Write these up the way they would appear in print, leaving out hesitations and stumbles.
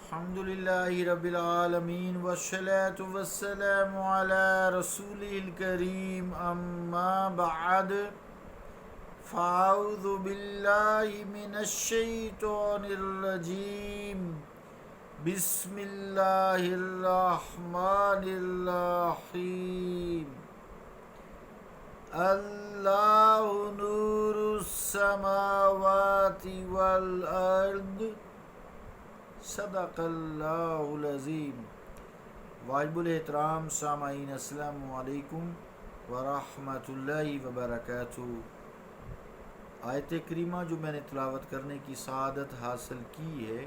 الحمد لله رب العالمين والصلاة والسلام على رسوله الكريم أما بعد فأعوذ بالله من الشيطان الرجيم بسم الله الرحمن الرحيم الله نور السماوات والأرض صدق اللہ العظیم۔ واجب الاحترام سامعین، السلام علیکم ورحمۃ اللہ وبرکاتہ۔ آیت کریمہ جو میں نے تلاوت کرنے کی سعادت حاصل کی ہے،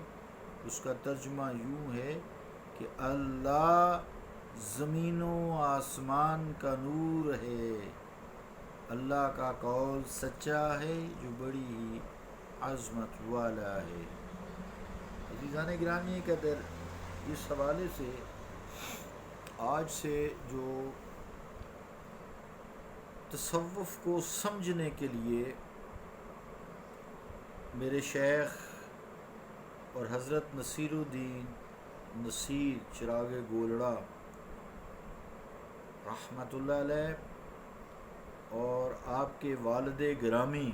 اس کا ترجمہ یوں ہے کہ اللہ زمین و آسمان کا نور ہے۔ اللہ کا قول سچا ہے جو بڑی ہی عظمت والا ہے۔ عزیزان گرامی قدر، اس حوالے سے آج سے جو تصوف کو سمجھنے کے لیے میرے شیخ اور حضرت نصیر الدین نصیر چراغ گولڑا رحمۃ اللہ علیہ اور آپ کے والد گرامی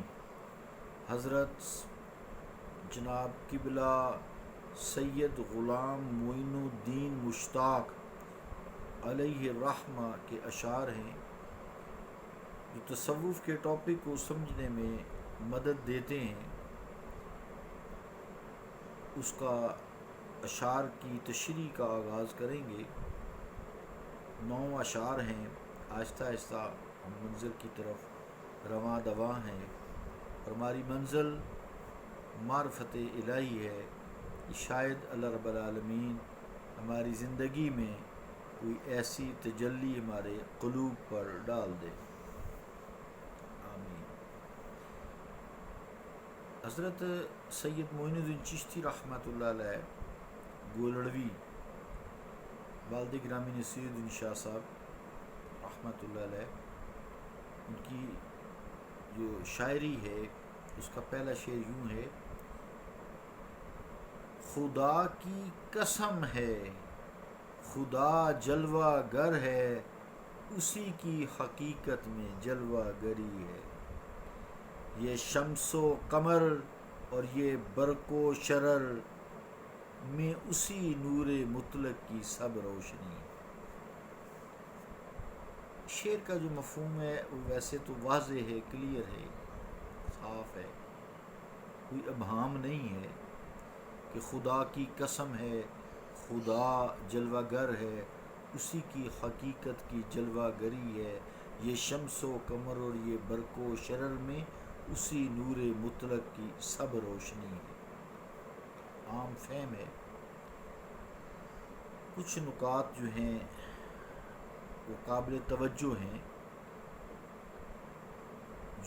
حضرت جناب قبلہ سید غلام معین الدین مشتاق علیہ الرحمہ کے اشعار ہیں، جو تصوف کے ٹاپک کو سمجھنے میں مدد دیتے ہیں۔ اس کا اشعار کی تشریح کا آغاز کریں گے۔ 9 اشعار ہیں، آہستہ آہستہ ہم منزل کی طرف رواں دواں ہیں، اور ہماری منزل معرفت الہی ہے۔ شاید اللہ رب العالمین ہماری زندگی میں کوئی ایسی تجلی ہمارے قلوب پر ڈال دے، آمین۔ حضرت سید معین الدین چشتی رحمۃ اللہ علیہ گولڑوی، والد گرامی نصیر الدین شاہ صاحب رحمۃ اللہ علیہ، ان کی جو شاعری ہے اس کا پہلا شعر یوں ہے: خدا کی قسم ہے خدا جلوہ گر ہے، اسی کی حقیقت میں جلوہ گری ہے۔ یہ شمس و قمر اور یہ برق و شرر میں اسی نور مطلق کی سب روشنی۔ شعر کا جو مفہوم ہے وہ ویسے تو واضح ہے، کلیئر ہے، صاف ہے، کوئی ابہام نہیں ہے کہ خدا کی قسم ہے خدا جلوہ گر ہے، اسی کی حقیقت کی جلوہ گری ہے۔ یہ شمس و قمر اور یہ برق و شرر میں اسی نور مطلق کی سب روشنی ہے۔ عام فہم ہے۔ کچھ نکات جو ہیں وہ قابل توجہ ہیں۔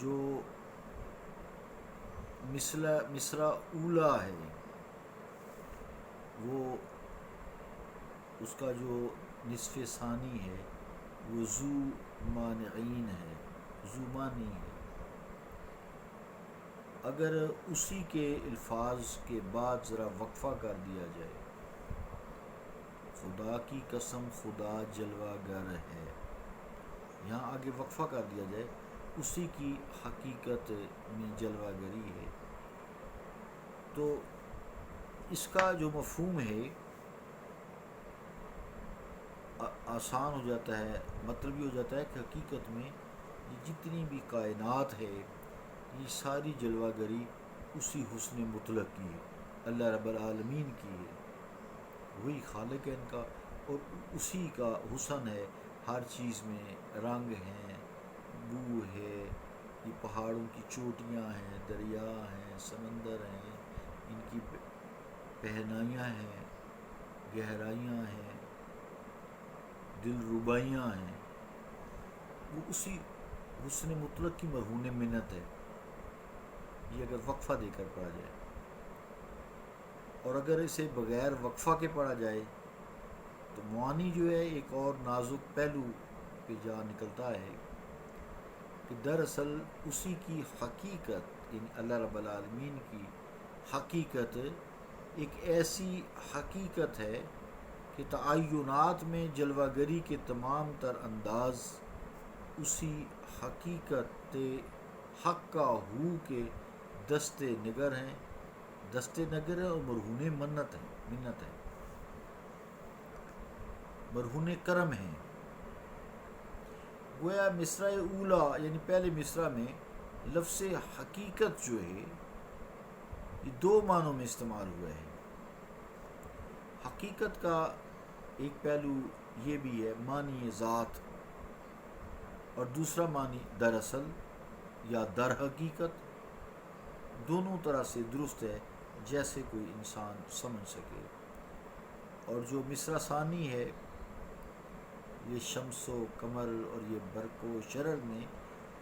جو مصرع اولا ہے، وہ اس کا جو نصف ثانی ہے وہ ذو مانعین ہے، ذو مانی ہے۔ اگر اسی کے الفاظ کے بعد ذرا وقفہ کر دیا جائے، خدا کی قسم خدا جلوہ گر ہے، یہاں آگے وقفہ کر دیا جائے اسی کی حقیقت میں جلوہ گری ہے، تو اس کا جو مفہوم ہے آسان ہو جاتا ہے، مطلب یہ ہو جاتا ہے کہ حقیقت میں یہ جتنی بھی کائنات ہے یہ ساری جلوہ گری اسی حسن مطلق کی ہے، اللہ رب العالمین کی ہے، وہی خالق ہے ان کا، اور اسی کا حسن ہے۔ ہر چیز میں رنگ ہیں، بو ہے، یہ پہاڑوں کی چوٹیاں ہیں، دریا ہیں، سمندر ہیں، ان کی پہنائیاں ہیں، گہرائیاں ہیں، دل ربائیاں ہیں، وہ اسی حسن مطلق کی مرہون منت ہے۔ یہ اگر وقفہ دے کر پڑھا جائے، اور اگر اسے بغیر وقفہ کے پڑھا جائے تو معانی جو ہے ایک اور نازک پہلو پہ جا نکلتا ہے کہ دراصل اسی کی حقیقت، یعنی اللہ رب العالمین کی حقیقت ایک ایسی حقیقت ہے کہ تعینات میں جلوہ گری کے تمام تر انداز اسی حقیقت حق کا ہو کے دست نگر ہیں اور مرہون منت ہے مرہون کرم ہیں. گویا مصرع اولا یعنی پہلے مصرع میں لفظ حقیقت جو ہے یہ دو معنوں میں استعمال ہوا ہے. حقیقت کا ایک پہلو یہ بھی ہے معنی ذات، اور دوسرا معنی دراصل یا در حقیقت. دونوں طرح سے درست ہے جیسے کوئی انسان سمجھ سکے. اور جو مصرع ثانی ہے یہ شمس و قمر اور یہ برق و شرر میں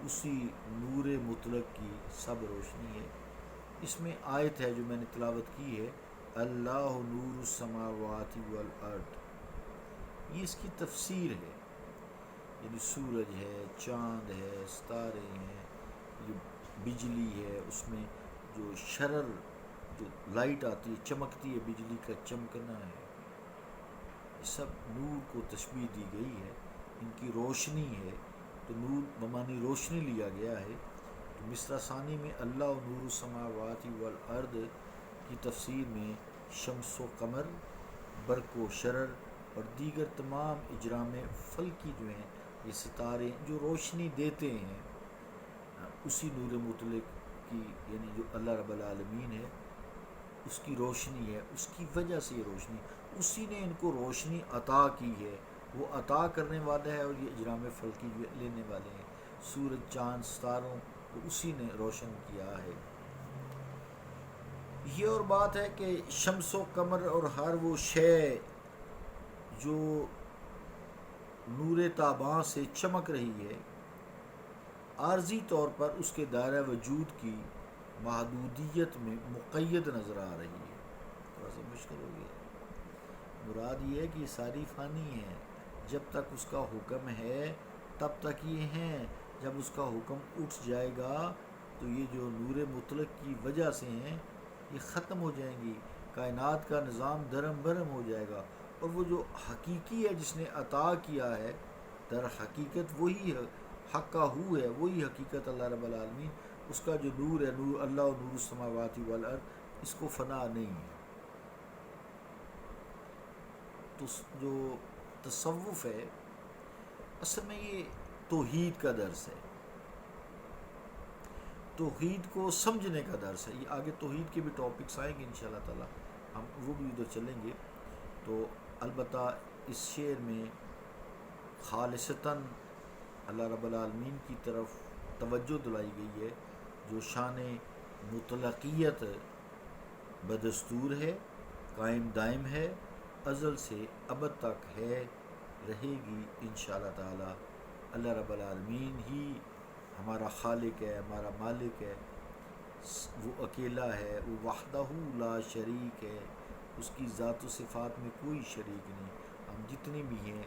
اسی نور مطلق کی سب روشنی ہے. اس میں آیت ہے جو میں نے تلاوت کی ہے، اللہ نور السماوات والارض. یہ اس کی تفسیر ہے، یعنی سورج ہے، چاند ہے، ستارے ہیں، یہ بجلی ہے، اس میں جو شرر جو لائٹ آتی ہے چمکتی ہے، بجلی کا چمکنا ہے، یہ سب نور کو تشبیہ دی گئی ہے. ان کی روشنی ہے تو نور بمانی روشنی لیا گیا ہے. تو مصرع ثانی میں اللہ نور السماوات والارض کی تفسیر میں شمس و قمر، برق و شرر اور دیگر تمام اجرام فلکی جو ہیں یہ ستارے جو روشنی دیتے ہیں اسی نور مطلق کی، یعنی جو اللہ رب العالمین ہے اس کی روشنی ہے، اس کی وجہ سے یہ روشنی، اسی نے ان کو روشنی عطا کی ہے. وہ عطا کرنے والا ہے اور یہ اجرام فلکی لینے والے ہیں. سورج چاند ستاروں کو اسی نے روشن کیا ہے. یہ اور بات ہے کہ شمس و قمر اور ہر وہ شے جو نور تاباں سے چمک رہی ہے عارضی طور پر اس کے دائرہ وجود کی محدودیت میں مقید نظر آ رہی ہے. تھوڑا سا مشکل ہو گیا. مراد یہ ہے کہ یہ ساری فانی ہے، جب تک اس کا حکم ہے تب تک یہ ہیں. جب اس کا حکم اٹھ جائے گا تو یہ جو نور مطلق کی وجہ سے ہیں یہ ختم ہو جائیں گی. کائنات کا نظام درم برم ہو جائے گا. اور وہ جو حقیقی ہے جس نے عطا کیا ہے در حقیقت وہی حق کا ہو ہے، وہی حقیقت اللہ رب العالمین. اس کا جو نور ہے، نور اللہ نور السماوات والارض، اس کو فنا نہیں ہے. تو جو تصوف ہے اصل میں یہ توحید کا درس ہے، توحید کو سمجھنے کا درس ہے. یہ آگے توحید کے بھی ٹاپکس آئیں گے انشاءاللہ تعالی، ہم وہ بھی ادھر چلیں گے. تو البتہ اس شعر میں خالصتاً اللہ رب العالمین کی طرف توجہ دلائی گئی ہے جو شان مطلقیت بدستور ہے، قائم دائم ہے، ازل سے ابد تک ہے، رہے گی انشاءاللہ تعالی. اللہ رب العالمین ہی ہمارا خالق ہے، ہمارا مالک ہے. وہ اکیلا ہے، وہ وحدہ لا شریک ہے، اس کی ذات و صفات میں کوئی شریک نہیں. ہم جتنے بھی ہیں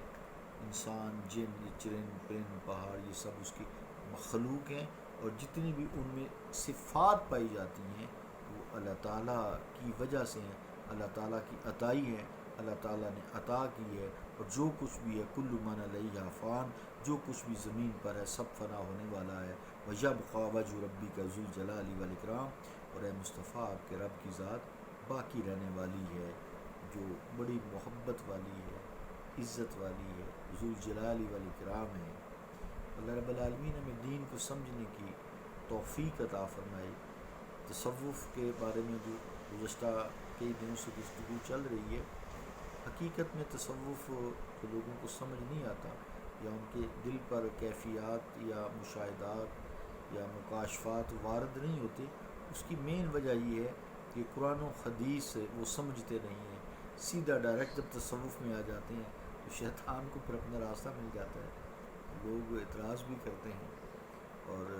انسان، جن، چرند، پرند، پہاڑ، یہ سب اس کی مخلوق ہیں، اور جتنی بھی ان میں صفات پائی جاتی ہیں وہ اللہ تعالیٰ کی وجہ سے ہیں، اللہ تعالیٰ کی عطائی ہے، اللہ تعالیٰ نے عطا کی ہے. اور جو کچھ بھی ہے کل من علیہا فان، جو کچھ بھی زمین پر ہے سب فنا ہونے والا ہے. وَيَبْقَى وَجْهُ رَبِّكَ ذُو الْجَلَالِ وَالْإِكْرَامِ. اور اے مصطفیٰ آپ کے رب کی ذات باقی رہنے والی ہے، جو بڑی محبت والی ہے، عزت والی ہے، ذو الجلال والاکرام ہے. اللہ رب العالمین ہمیں دین کو سمجھنے کی توفیق عطا فرمائے. تصوف کے بارے میں جو گزشتہ کئی دنوں سے گفتگو چل رہی ہے، حقیقت میں تصوف کو لوگوں کو سمجھ نہیں آتا، یا ان کے دل پر کیفیات یا مشاہدات یا مکاشفات وارد نہیں ہوتے. اس کی مین وجہ یہ ہے کہ قرآن و حدیث وہ سمجھتے نہیں ہیں. سیدھا ڈائریکٹ جب تصوف میں آ جاتے ہیں تو شیطان کو پھر اپنا راستہ مل جاتا ہے. لوگ اعتراض بھی کرتے ہیں، اور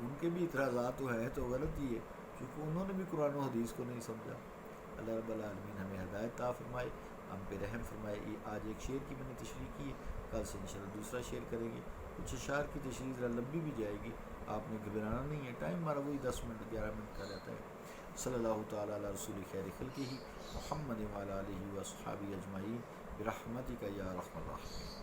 ان کے بھی اعتراضات تو ہیں تو غلط ہی ہے، کیونکہ انہوں نے بھی قرآن و حدیث کو نہیں سمجھا. اللہ رب العالمین ہمیں ہدایت عطا فرمائے، ہم پہ رحم فرمائے. یہ آج ایک شعر کی میں نے تشریح کی ہے، کل سے انشاءاللہ دوسرا شعر کریں گے. کچھ اشعار کی تشریح ذرا لمبی بھی جائے گی، آپ نے گھبرانا نہیں ہے. ٹائم ہمارا وہی 10 منٹ 11 منٹ کا رہتا ہے. صلی اللہ تعالیٰ علی رسول خیر خلقہ محمد وعلی آلہ و صحابہ اجمعین برحمتک یا ارحم الراحمین۔